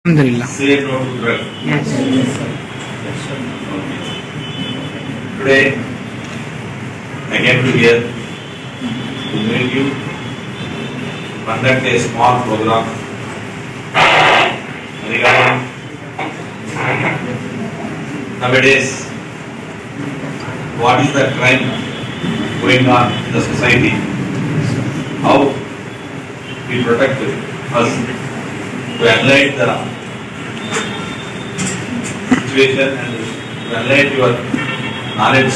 Alhamdulillah. Say no to drug. Yes. Today, I came to here to meet you, conduct a small program regarding nowadays what is the crime going on in the society, how we protect us to enlighten the situation and to enlighten your knowledge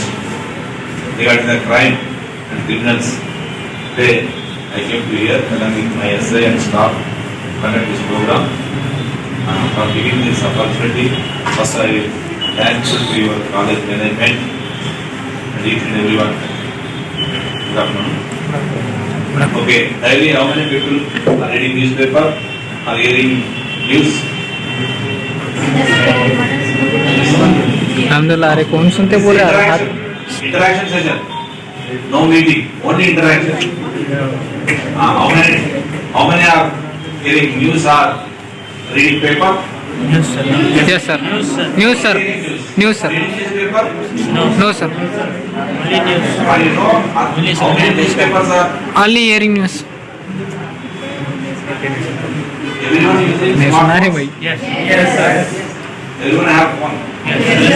regarding the crime and criminals. Today I came to here along with my SI and staff to conduct this program. For giving this opportunity, first I thank to your college management and each and everyone. Good afternoon. Okay, daily how many people are reading newspaper, are hearing news? Alhamdulillah. अरे कौन सुनते बोल रहे हैं? Interaction session, no meeting, only interaction. How many are hearing news or reading paper? Yes sir. News sir. News sir. Reading newspaper? No sir. Are you know how many newspapers are? Only hearing news. Everyone using मैं सुना है smartphones? भाई. Yes sir. Everyone have one.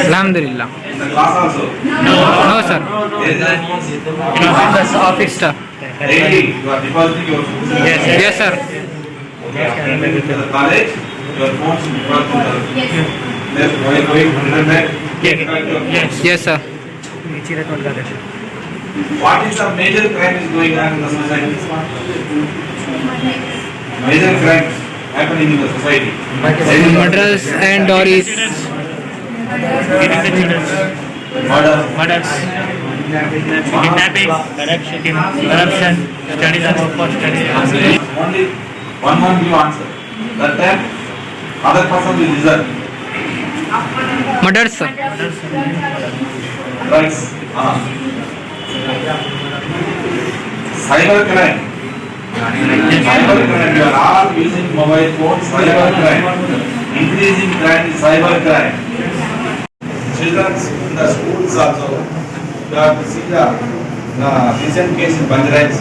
Alhamdulillah. In the class also. No sir. There is a Office staff. daily you are depositing your phones. Yes sir. Okay, after coming to the college, your phones deposit to the left, while going return back. Yes sir. What is the major crime is going on in the society? Major crime happening in the society. Murders and dowries. Murder. Kidnapping, corruption, studies about for studies. Only one you answer. That time other person will listen. Murders sir. Drugs. Cyber crime. Cyber crime. You are all using mobile phones. Cyber crime. Increasing crime is cyber crime. Children in the schools also. You have to see the recent case in Banjaraj.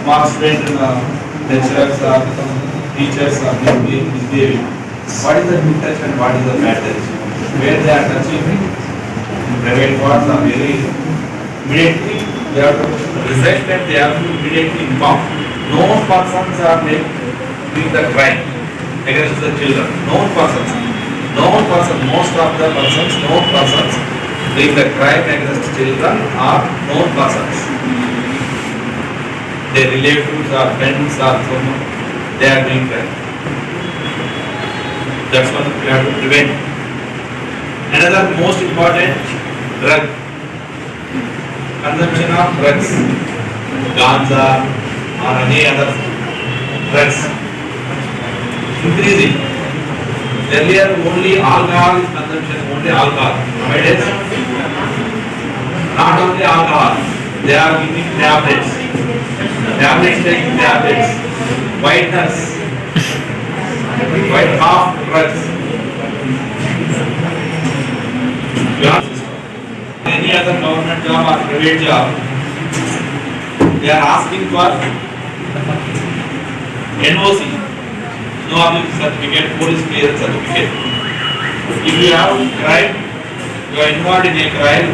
Small students, lecturers, teachers are misbehaving. What is the good touch and what is the bad touch? Where they are touching in private parts are very immediately they have to research and they have to immediately inform. Known persons are doing the crime against the children. Known persons. Most of the persons, known persons doing the crime against children are known persons. Their relatives or friends or someone, they are doing crime. That's what we have to prevent. Another most important drug, consumption of drugs, ganja or any other drugs, increasing. Earlier only alcohol is consumption, only alcohol. Nowadays, not only alcohol, they are giving tablets, taking tablets, whiteness, white half drugs. Any other government job or private job, they are asking for NOC, no object certificate, police clearance certificate. If you have crime, you are involved in a crime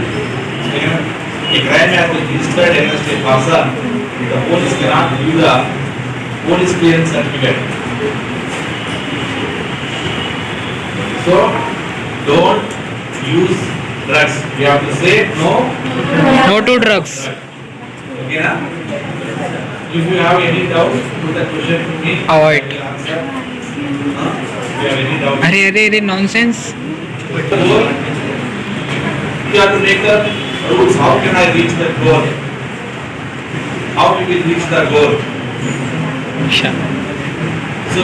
has been registered against a person, the police cannot give the police clearance certificate. So, don't use drugs. We have to say no. No to drugs. Okay, na? If you have any doubt, put the question to me. Avoid. I will answer. If you have any doubt. अरे nonsense. You have to make the rules. How can I reach that goal? How we will reach the goal? So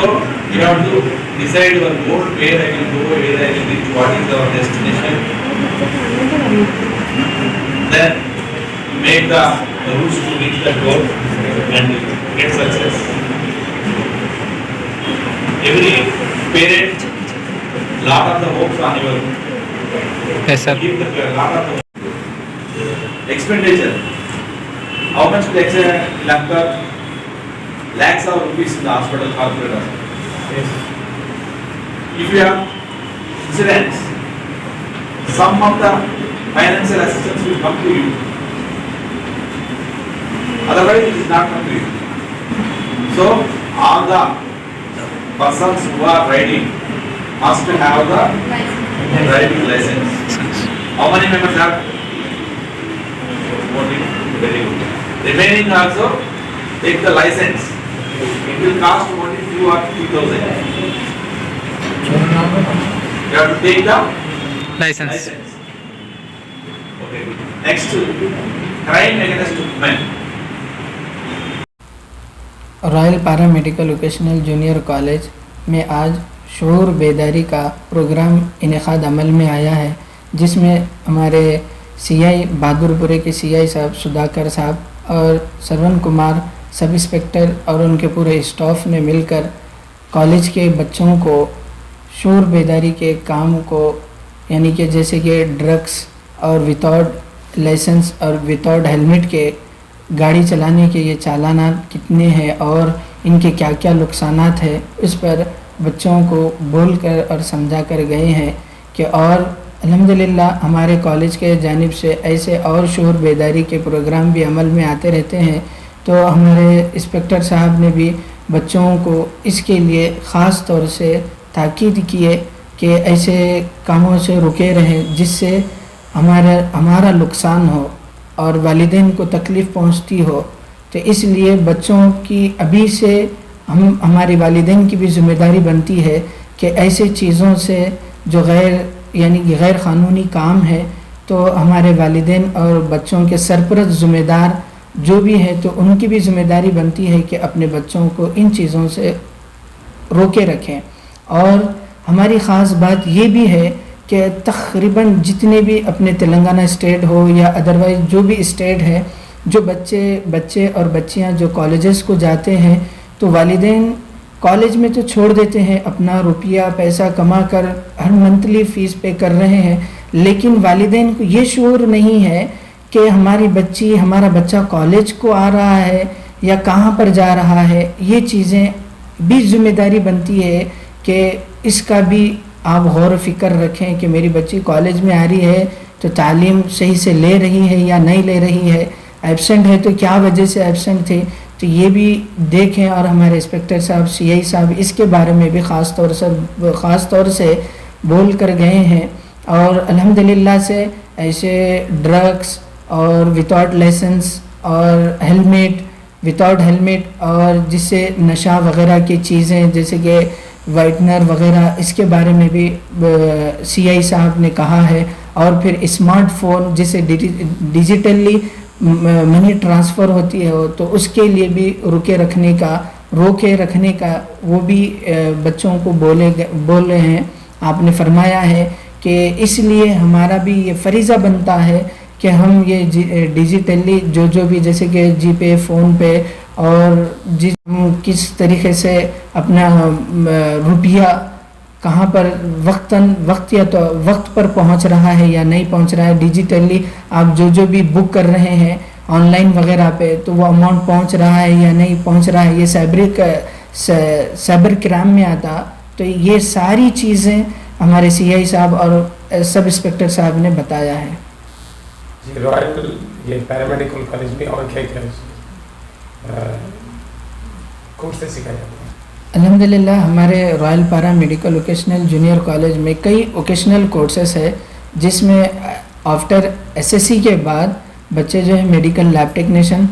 you have to decide your goal, where I will go, where I will reach, what is our destination. Then make the rules to reach the goal and get success. every parent, lot of the hopes on your, Yes, sir. give the lot of the expenditure. How much tax incur? Lakhs of rupees in the hospital, corporate hospital. If you have insurance, some of the financial assistance will come to you. Otherwise, it is not come to you. So, all the persons who are riding must have the driving license. How many members have? 14. Very good. Remaining also, take the license. It will cost only 2 or 3,000. You have to take the License. license. Okay. Next, crime against women. Royal para medical vocational junior college में आज शऊर बेदारी का programme इनेकाद अमल में आया है, जिसमें हमारे CI बहादुरपुरे के CI साहब सुधाकर साहब और श्रवण कुमार सब इंस्पेक्टर और उनके पूरे स्टाफ ने मिलकर कॉलेज के बच्चों को शऊर बेदारी के काम को, यानी कि जैसे कि ड्रग्स और विदाउट लाइसेंस और विदाउट हेलमेट के गाड़ी चलाने के ये चालानात कितने हैं और इनके क्या क्या नुकसानात है, इस पर बच्चों को बोल कर और समझा कर गए हैं कि और अल्हम्दुलिल्लाह हमारे कॉलेज के जानिब से ऐसे और शऊर बेदारी के प्रोग्राम भी अमल में आते रहते हैं। तो हमारे इंस्पेक्टर साहब ने भी बच्चों को इसके लिए ख़ास तौर से ताकीद किए कि ऐसे कामों से रुके रहें जिससे हमारा नुकसान हो और वालिदैन को तकलीफ़ पहुंचती हो। तो इसलिए बच्चों की अभी से हमारी वालिदैन की भी ज़िम्मेदारी बनती है कि ऐसे चीज़ों से जो गैर क़ानूनी काम है, तो हमारे वालिदैन और बच्चों के सरपरस्त ज़िम्मेदार जो भी है, तो उनकी भी ज़िम्मेदारी बनती है कि अपने बच्चों को इन चीज़ों से रोके रखें। और हमारी ख़ास बात ये भी है कि तकरीबन जितने भी अपने तेलंगाना स्टेट हो या अदरवाइज़ जो भी स्टेट है, जो बच्चे और बच्चियां जो कॉलेजेस को जाते हैं, तो वालिदैन कॉलेज में तो छोड़ देते हैं, अपना रुपया पैसा कमा कर हर मंथली फ़ीस पे कर रहे हैं, लेकिन वालिदैन को ये शऊर नहीं है कि हमारा बच्चा कॉलेज को आ रहा है या कहाँ पर जा रहा है। ये चीज़ें भी ज़िम्मेदारी बनती है कि इसका भी आप गौर फ़िक्र रखें कि मेरी बच्ची कॉलेज में आ रही है तो तालीम सही से ले रही है या नहीं ले रही है, एब्सेंट है तो क्या वजह से एब्सेंट थे, तो ये भी देखें। और हमारे इंस्पेक्टर साहब सीआई साहब इसके बारे में भी ख़ास तौर से बोल कर गए हैं। और अल्हम्दुलिल्लाह से ऐसे ड्रग्स और विदाउट लाइसेंस और विदाउट हेलमेट और जिससे नशा वगैरह की चीज़ें जैसे कि वाइटनर वगैरह, इसके बारे में भी सीआई साहब ने कहा है। और फिर स्मार्टफोन जिसे डिजिटली मनी ट्रांसफ़र होती है, तो उसके लिए भी रोके रखने का वो भी बच्चों को बोल रहे हैं। आपने फरमाया है कि इसलिए हमारा भी ये फ़रीज़ा बनता है कि हम ये डिजिटली जो भी जैसे कि जीपे, फ़ोन पे और किस तरीक़े से अपना रुपया कहाँ पर वक्त पर पहुँच रहा है या नहीं पहुँच रहा है, डिजिटली आप जो भी बुक कर रहे हैं ऑनलाइन वगैरह पे, तो वो अमाउंट पहुँच रहा है या नहीं पहुँच रहा है, ये साइबर क्राइम में आता। तो ये सारी चीज़ें हमारे सीआई साहब और सब इंस्पेक्टर साहब ने बताया है। जी, रॉयल ये पैरामेडिकल कॉलेज में और क्या क्या कोर्स से सिखाया जाता है? अल्हम्दुलिल्लाह हमारे royal para medical vocational junior college में कई वोकेशनल कोर्सेस है, जिसमें आफ्टर एसएससी के बाद बच्चे जो है medical lab technician,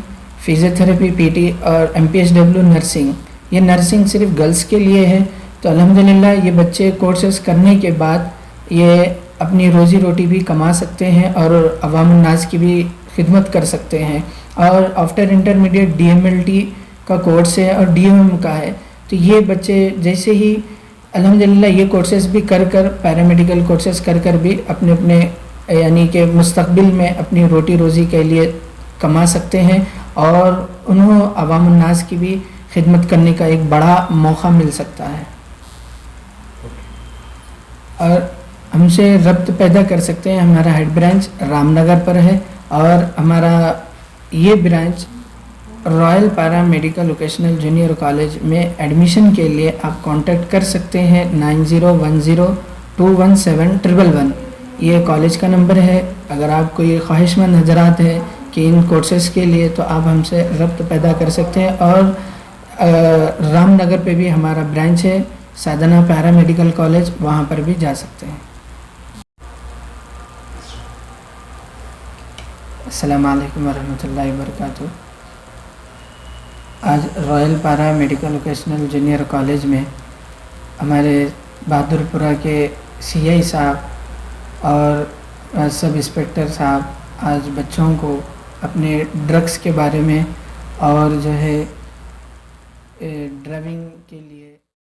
physiotherapy, PT और एमपीएचडब्ल्यू नर्सिंग, ये नर्सिंग सिर्फ गर्ल्स के लिए है। तो अल्हम्दुलिल्लाह ये बच्चे कोर्सेस करने के बाद ये अपनी रोज़ी रोटी भी कमा सकते हैं और अवामुन्नास की भी खिदमत कर सकते हैं। और आफ्टर इंटरमीडिएट डीएमएलटी का कोर्स है और डीएमएम का है। तो ये बच्चे जैसे ही अल्हम्दुलिल्लाह ये कोर्सेज़ भी कर पैरामेडिकल कोर्सेज़ कर भी अपने यानी कि मुस्तकबिल में अपनी रोटी रोज़ी के लिए कमा सकते हैं और उन्हें अवामुन्नास की भी खिदमत करने का एक बड़ा मौका मिल सकता है। اور ہم سے ربط پیدا کر سکتے ہیں. ہمارا ہیڈ برانچ رام نگر پر ہے اور ہمارا یہ برانچ رائل پیرا میڈیکل ووکیشنل جونیئر کالج میں ایڈمیشن کے لیے آپ کانٹیکٹ کر سکتے ہیں 9010217111. یہ کالج کا نمبر ہے. اگر آپ کوئی خواہش مند حضرات ہیں کہ ان کورسز کے لیے تو آپ ہم سے ربط پیدا کر سکتے ہیں. اور رام نگر پہ بھی ہمارا برانچ ہے سادھنا پیرا میڈیکل کالج, وہاں پر بھی جا سکتے ہیں. السلام علیکم ورحمۃ اللہ وبرکاتہ. آج رائل پیرا میڈیکل ووکیشنل جونیئر کالج میں ہمارے بہادر پورہ کے سی آئی صاحب اور سب انسپکٹر صاحب آج بچوں کو اپنے ڈرگس کے بارے میں اور جو ہے ڈرائیونگ کے لیے